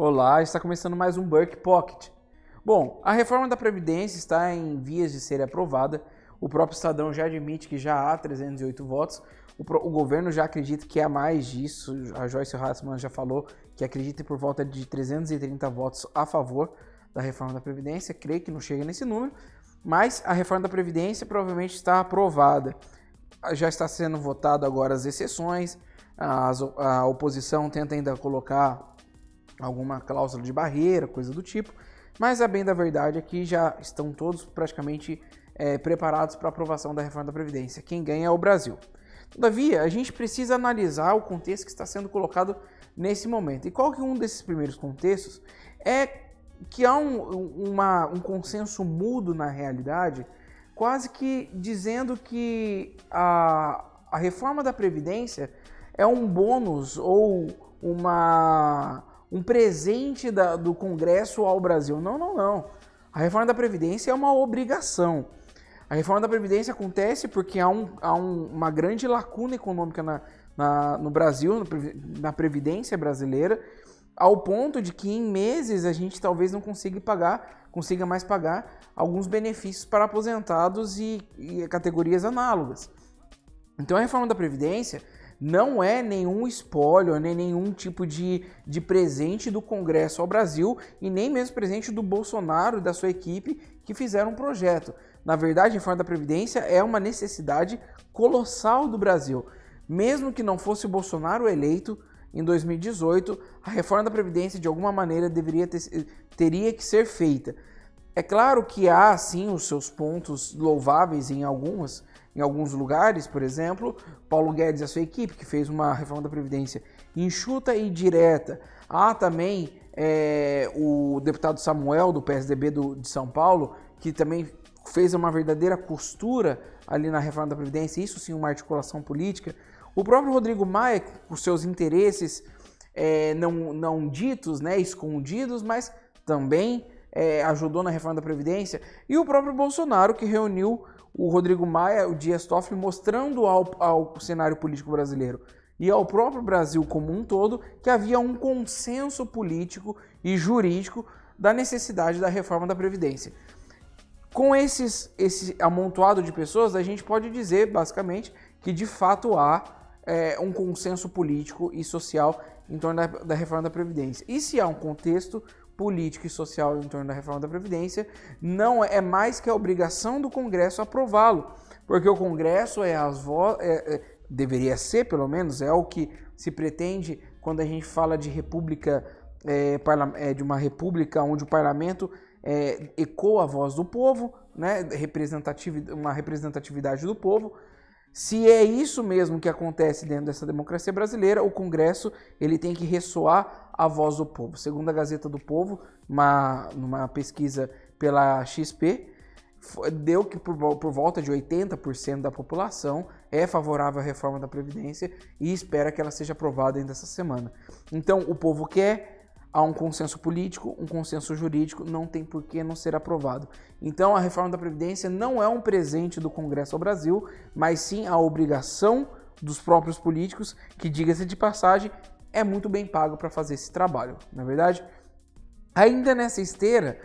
Olá, está começando mais um Burke Pocket. Bom, a reforma da Previdência está em vias de ser aprovada. O próprio Estadão já admite que já há 308 votos. O governo já acredita que há mais disso. A Joyce Hasselmann já falou que acredita por volta de 330 votos a favor da reforma da Previdência. Creio que não chega nesse número, mas a reforma da Previdência provavelmente está aprovada. Já está sendo votado agora as exceções. A oposição tenta ainda colocar alguma cláusula de barreira, coisa do tipo, mas a bem da verdade é que já estão todos praticamente preparados para a aprovação da reforma da Previdência. Quem ganha é o Brasil. Todavia, a gente precisa analisar o contexto que está sendo colocado nesse momento. E qual que é um desses primeiros contextos? É que há um consenso mudo na realidade, quase que dizendo que a reforma da Previdência é um bônus ou um presente do Congresso ao Brasil. Não. A reforma da Previdência é uma obrigação. A reforma da Previdência acontece porque há uma grande lacuna econômica no Brasil, na Previdência brasileira, ao ponto de que em meses a gente talvez não consiga mais pagar alguns benefícios para aposentados e categorias análogas. Então a reforma da Previdência não é nenhum espólio, nem nenhum tipo de presente do Congresso ao Brasil e nem mesmo presente do Bolsonaro e da sua equipe que fizeram um projeto. Na verdade, a reforma da Previdência é uma necessidade colossal do Brasil. Mesmo que não fosse o Bolsonaro eleito em 2018, a reforma da Previdência de alguma maneira teria que ser feita. É claro que há sim os seus pontos louváveis em alguns lugares, por exemplo, Paulo Guedes e a sua equipe, que fez uma reforma da Previdência enxuta e direta. Há também o deputado Samuel, do PSDB de São Paulo, que também fez uma verdadeira costura ali na reforma da Previdência, isso sim uma articulação política. O próprio Rodrigo Maia, com seus interesses não ditos, escondidos, mas também ajudou na reforma da Previdência. E o próprio Bolsonaro, que reuniu o Rodrigo Maia, o Dias Toffoli, mostrando ao cenário político brasileiro e ao próprio Brasil como um todo que havia um consenso político e jurídico da necessidade da reforma da Previdência. Com esse amontoado de pessoas, a gente pode dizer, basicamente, que de fato há um consenso político e social em torno da reforma da Previdência. E se há um contexto político e social em torno da reforma da Previdência, não é mais que a obrigação do Congresso aprová-lo, porque o Congresso deveria ser, pelo menos, é o que se pretende quando a gente fala de república, de uma república onde o parlamento ecoa a voz do povo, uma representatividade do povo. Se é isso mesmo que acontece dentro dessa democracia brasileira, o Congresso ele tem que ressoar a voz do povo. Segundo a Gazeta do Povo, numa pesquisa pela XP, deu que por volta de 80% da população é favorável à reforma da Previdência e espera que ela seja aprovada ainda essa semana. Então, o povo quer, há um consenso político, um consenso jurídico, não tem por que não ser aprovado. Então, a reforma da Previdência não é um presente do Congresso ao Brasil, mas sim a obrigação dos próprios políticos, que, diga-se de passagem, é muito bem pago para fazer esse trabalho, não é verdade? Ainda nessa esteira,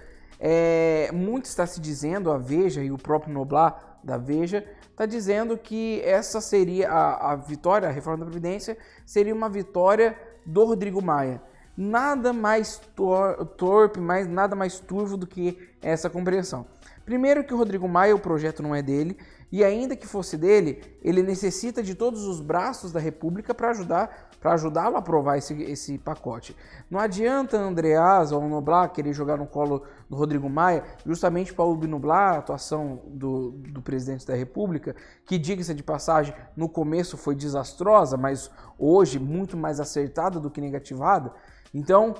muito está se dizendo, a Veja e o próprio Noblar da Veja, está dizendo que essa seria a vitória, a reforma da Previdência, seria uma vitória do Rodrigo Maia. Nada mais torpe, nada mais turvo do que essa compreensão. Primeiro que o Rodrigo Maia, o projeto não é dele, e ainda que fosse dele, ele necessita de todos os braços da República para ajudá-lo a aprovar esse pacote. Não adianta Andreas ou Noblar querer jogar no colo do Rodrigo Maia, justamente para obnubilar a atuação do presidente da República, que, diga-se de passagem, no começo foi desastrosa, mas hoje muito mais acertada do que negativada. Então,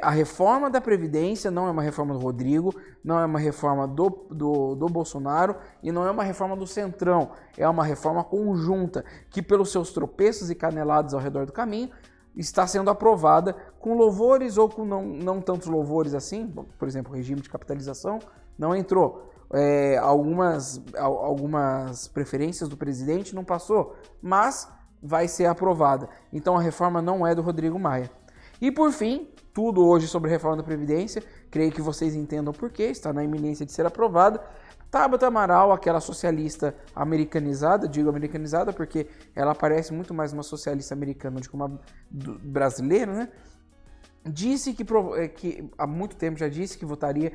a reforma da Previdência não é uma reforma do Rodrigo, não é uma reforma do Bolsonaro e não é uma reforma do Centrão. É uma reforma conjunta que, pelos seus tropeços e caneladas ao redor do caminho, está sendo aprovada com louvores ou com não tantos louvores assim. Por exemplo, o regime de capitalização não entrou. Algumas preferências do presidente não passou, mas vai ser aprovada. Então, a reforma não é do Rodrigo Maia. E por fim, tudo hoje sobre a reforma da Previdência, creio que vocês entendam por quê, está na iminência de ser aprovada. Tabata Amaral, aquela socialista americanizada, digo americanizada porque ela parece muito mais uma socialista americana do que uma brasileira, né? Disse que há muito tempo já disse que votaria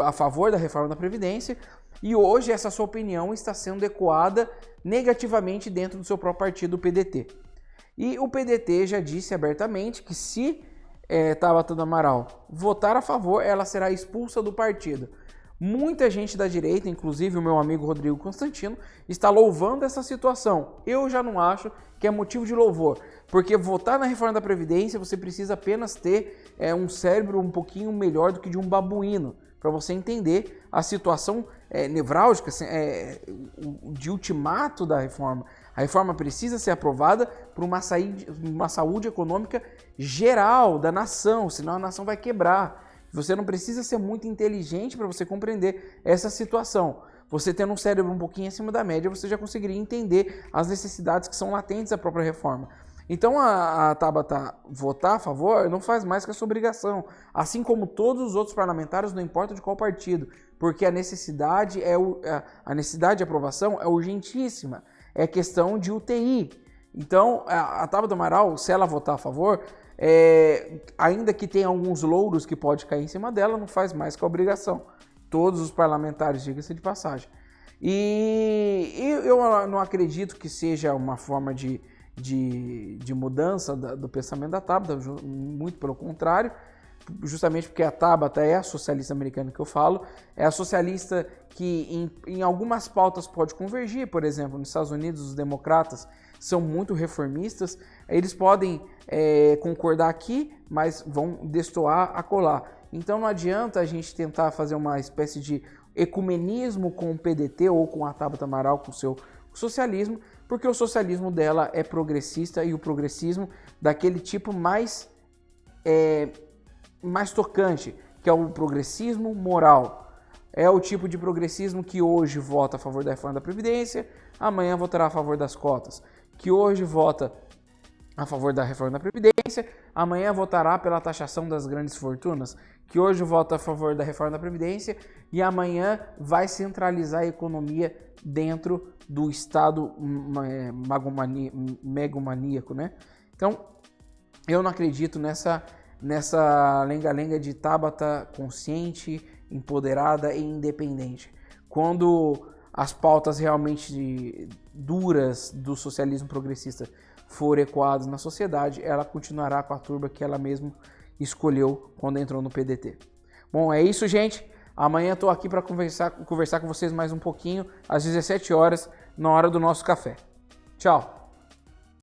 a favor da reforma da Previdência, e hoje essa sua opinião está sendo ecoada negativamente dentro do seu próprio partido, o PDT. E o PDT já disse abertamente que se Tabata Amaral votar a favor, ela será expulsa do partido. Muita gente da direita, inclusive o meu amigo Rodrigo Constantino, está louvando essa situação. Eu já não acho que é motivo de louvor, porque votar na reforma da Previdência você precisa apenas ter um cérebro um pouquinho melhor do que de um babuíno, para você entender a situação nevrálgica, de ultimato da reforma. A reforma precisa ser aprovada por uma saúde econômica geral da nação, senão a nação vai quebrar. Você não precisa ser muito inteligente para você compreender essa situação. Você tendo um cérebro um pouquinho acima da média, você já conseguiria entender as necessidades que são latentes da própria reforma. Então a Tabata votar a favor não faz mais que a sua obrigação, assim como todos os outros parlamentares, não importa de qual partido, porque a necessidade de aprovação é urgentíssima, é questão de UTI. Então a Tabata Amaral, se ela votar a favor, ainda que tenha alguns louros que pode cair em cima dela, não faz mais que a obrigação. Todos os parlamentares, diga-se de passagem. E eu não acredito que seja uma forma de mudança do pensamento da Tabata, muito pelo contrário, justamente porque a Tabata é a socialista americana que eu falo, é a socialista que em algumas pautas pode convergir. Por exemplo, nos Estados Unidos os democratas são muito reformistas, eles podem concordar aqui, mas vão destoar acolá. Então não adianta a gente tentar fazer uma espécie de ecumenismo com o PDT ou com a Tabata Amaral, com o seu socialismo, porque o socialismo dela é progressista e o progressismo daquele tipo mais tocante, que é o progressismo moral. É o tipo de progressismo que hoje vota a favor da reforma da Previdência, amanhã votará a favor das cotas. Que hoje vota a favor da reforma da Previdência, amanhã votará pela taxação das grandes fortunas, que hoje vota a favor da reforma da Previdência e amanhã vai centralizar a economia dentro do Estado megomaníaco, né? Então, eu não acredito nessa lenga-lenga de Tabata consciente, empoderada e independente. Quando as pautas realmente duras do socialismo progressista forem ecoadas na sociedade, ela continuará com a turba que ela mesma escolheu quando entrou no PDT. Bom, é isso, gente. Amanhã estou aqui para conversar com vocês mais um pouquinho, às 17 horas, na hora do nosso café. Tchau!